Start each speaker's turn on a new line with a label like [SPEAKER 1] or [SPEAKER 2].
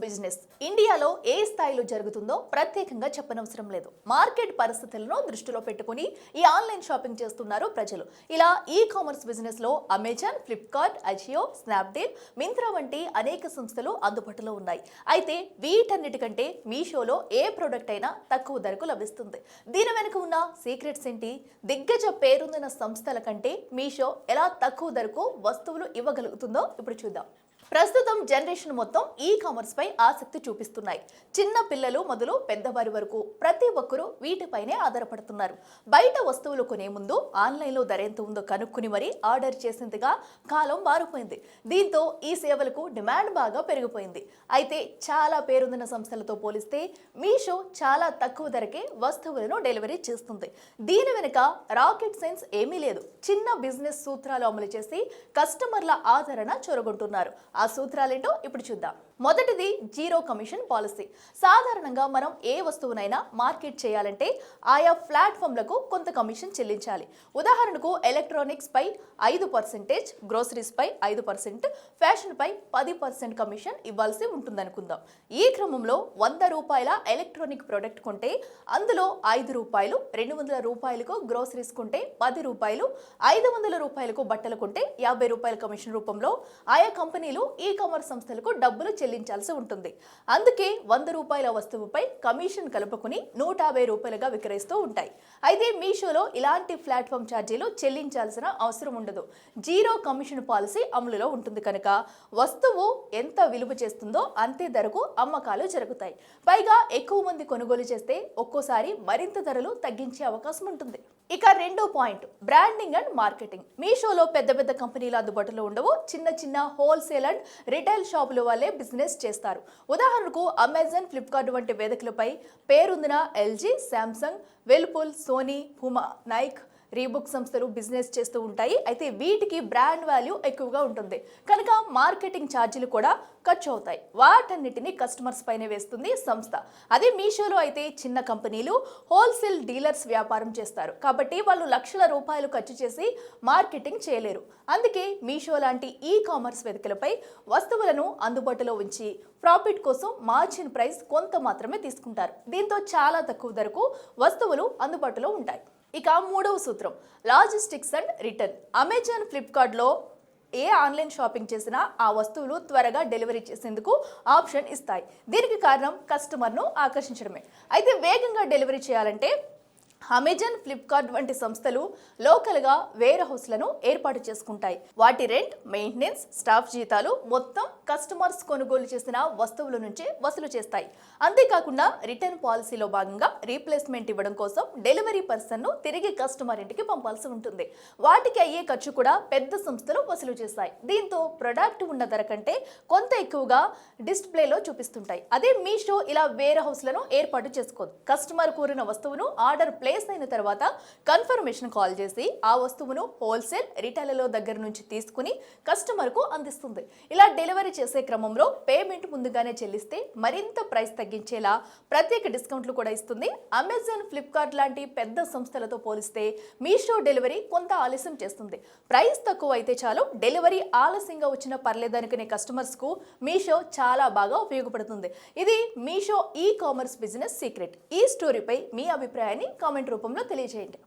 [SPEAKER 1] Business ఇండియాలో ఏ స్థాయిలో జరుగుతుందో ప్రత్యేకంగా చెప్పనవసరం లేదు. మార్కెట్ పరిస్థితులను దృష్టిలో పెట్టుకుని ఈ ఆన్లైన్ షాపింగ్ చేస్తున్నారు ప్రజలు. ఇలా ఈ కామర్స్ బిజినెస్ లో Amazon, Flipkart, Ajio, Snapdeal, Myntra వంటి అనేక సంస్థలు అందుబాటులో ఉన్నాయి. అయితే వీటన్నిటికంటే మీషోలో ఏ ప్రోడక్ట్ అయినా తక్కువ ధరకు లభిస్తుంది. దీని వెనుక ఉన్న సీక్రెట్స్ ఏంటి? దిగ్గజ పేరొందిన సంస్థల కంటే మీషో ఎలా తక్కువ ధరకు వస్తువులు ఇవ్వగలుగుతుందో ఇప్పుడు చూద్దాం. ప్రస్తుతం జనరేషన్ మొత్తం ఈ కామర్స్ పై ఆసక్తి చూపిస్తున్నాయి. చిన్న పిల్లలు మొదలు పెద్దవారి వరకు ప్రతి ఒక్కరూ వీటిపైనే ఆధారపడుతున్నారు. బయట వస్తువులు కొనే ముందు ఆన్లైన్లో ధర ఎంత ఉందో కనుక్కుని మరీ ఆర్డర్ చేసేందుగా కాలం మారిపోయింది. దీంతో ఈ సేవలకు డిమాండ్ బాగా పెరిగిపోయింది. అయితే చాలా పేరొందిన సంస్థలతో పోలిస్తే మీషో చాలా తక్కువ ధరకే వస్తువులను డెలివరీ చేస్తుంది. దీని వెనుక రాకెట్ సైన్స్ ఏమీ లేదు. చిన్న బిజినెస్ సూత్రాలు అమలు చేసి కస్టమర్ల ఆదరణ చొరగొంటున్నారు. ఆ సూత్రాలేంటో ఇప్పుడు చూద్దాం. మొదటిది జీరో కమిషన్ పాలసీ. సాధారణంగా మనం ఏ వస్తువునైనా మార్కెట్ చేయాలంటే ఆయా ప్లాట్ఫామ్లకు కొంత కమిషన్ చెల్లించాలి. ఉదాహరణకు ఎలక్ట్రానిక్స్ పై 5%, గ్రోసరీస్ పై 5%, ఫ్యాషన్ పై 10% కమిషన్ ఇవ్వాల్సి ఉంటుందనుకుందాం. ఈ క్రమంలో ₹100 ఎలక్ట్రానిక్ ప్రోడక్ట్ కొంటే అందులో ₹5, ₹200 గ్రోసరీస్ కొంటే ₹10, ₹500 బట్టలు కొంటే ₹50 కమిషన్ రూపంలో ఆయా కంపెనీలు ఈ కామర్స్ సంస్థలకు డబ్బులు చెల్లించాల్సి ఉంటుంది. అందుకే ₹100 వస్తువుపై కమిషన్ కలుపుకుని ₹150గా విక్రయిస్తూ ఉంటాయి. అయితే మీషోలో ఇలాంటి ప్లాట్ఫామ్ ఛార్జీలు చెల్లించాల్సిన అవసరం ఉండదు. జీరో కమిషన్ పాలసీ అమలులో ఉంటుంది కనుక వస్తువు ఎంత విలువ చేస్తుందో అంతే ధరకు అమ్మకాలు జరుగుతాయి. పైగా ఎక్కువ మంది కొనుగోలు చేస్తే ఒక్కోసారి మరింత ధరలు తగ్గించే అవకాశం ఉంటుంది. ఇక రెండో పాయింట్, బ్రాండింగ్ అండ్ మార్కెటింగ్. మీషోలో పెద్ద పెద్ద కంపెనీలు అందుబాటులో ఉండవు. చిన్న చిన్న హోల్సేల్ అండ్ రిటైల్ షాపుల వాళ్ళే బిజినెస్ చేస్తారు. ఉదాహరణకు అమెజాన్, ఫ్లిప్కార్ట్ వంటి వేదికలపై పేరొందిన LG, Samsung, Whirlpool, Sony, Puma, Nike, Reebok సంస్థలు బిజినెస్ చేస్తూ ఉంటాయి. అయితే వీటికి బ్రాండ్ వాల్యూ ఎక్కువగా ఉంటుంది కనుక మార్కెటింగ్ ఛార్జీలు కూడా ఖర్చు అవుతాయి. వాటన్నిటిని కస్టమర్స్ పైన వేస్తుంది సంస్థ. అదే మీషోలో అయితే చిన్న కంపెనీలు, హోల్సేల్ డీలర్స్ వ్యాపారం చేస్తారు కాబట్టి వాళ్ళు లక్షల రూపాయలు ఖర్చు చేసి మార్కెటింగ్ చేయలేరు. అందుకే మీషో లాంటి ఈ కామర్స్ వేదికలపై వస్తువులను అందుబాటులో ఉంచి ప్రాఫిట్ కోసం మార్జిన్ ప్రైస్ కొంత మాత్రమే తీసుకుంటారు. దీంతో చాలా తక్కువ ధరకు వస్తువులు అందుబాటులో ఉంటాయి. ఇక మూడవ సూత్రం, లాజిస్టిక్స్ అండ్ రిటర్న్. అమెజాన్, ఫ్లిప్కార్ట్లో ఏ ఆన్లైన్ షాపింగ్ చేసినా ఆ వస్తువులు త్వరగా డెలివరీ చేసేందుకు ఆప్షన్ ఇస్తాయి. దీనికి కారణం కస్టమర్ను ఆకర్షించడమే. అయితే వేగంగా డెలివరీ చేయాలంటే అమెజాన్, ఫ్లిప్కార్ట్ వంటి సంస్థలు లోకల్గా వేర్ హౌస్లను ఏర్పాటు చేసుకుంటాయి. వాటి రెంట్, మెయింటెనెన్స్, స్టాఫ్ జీతాలు మొత్తం కస్టమర్స్ కొనుగోలు చేసిన వస్తువుల నుంచి వసూలు చేస్తాయి. అంతేకాకుండా రిటర్న్ పాలసీలో భాగంగా రీప్లేస్మెంట్ ఇవ్వడం కోసం డెలివరీ పర్సన్ను తిరిగి కస్టమర్ ఇంటికి పంపాల్సి ఉంటుంది. వాటికి అయ్యే ఖర్చు కూడా పెద్ద సంస్థలు వసూలు చేస్తాయి. దీంతో ప్రొడక్ట్ ఉన్న ధర కంటే కొంత ఎక్కువగా డిస్ప్లేలో చూపిస్తుంటాయి. అదే మీషో ఇలా వేర్ హౌస్లను ఏర్పాటు చేసుకోదు. కస్టమర్ కోరిన వస్తువును ఆర్డర్ ప్లేస్ అయిన తర్వాత కన్ఫర్మేషన్ కాల్ చేసి ఆ వస్తువును హోల్సేల్, రిటైలర్ల దగ్గర నుంచి తీసుకుని కస్టమర్కు అందిస్తుంది. ఇలా డెలివరీ చేసే క్రమంలో పేమెంట్ ముందుగానే చెల్లిస్తే మరింత ప్రైస్ తగ్గించేలా ప్రత్యేక డిస్కౌంట్లు కూడా ఇస్తుంది. అమెజాన్, ఫ్లిప్కార్ట్ లాంటి పెద్ద సంస్థలతో పోలిస్తే మీషో డెలివరీ కొంత ఆలస్యం చేస్తుంది. ప్రైస్ తక్కువ అయితే చాలు, డెలివరీ ఆలస్యంగా వచ్చినా పర్లేదనుకునే కస్టమర్స్కు మీషో చాలా బాగా ఉపయోగపడుతుంది. ఇది Meesho e commerce business secret. ఈ స్టోరీపై మీ అభిప్రాయాన్ని కామెంట్ రూపంలో తెలియజేయండి.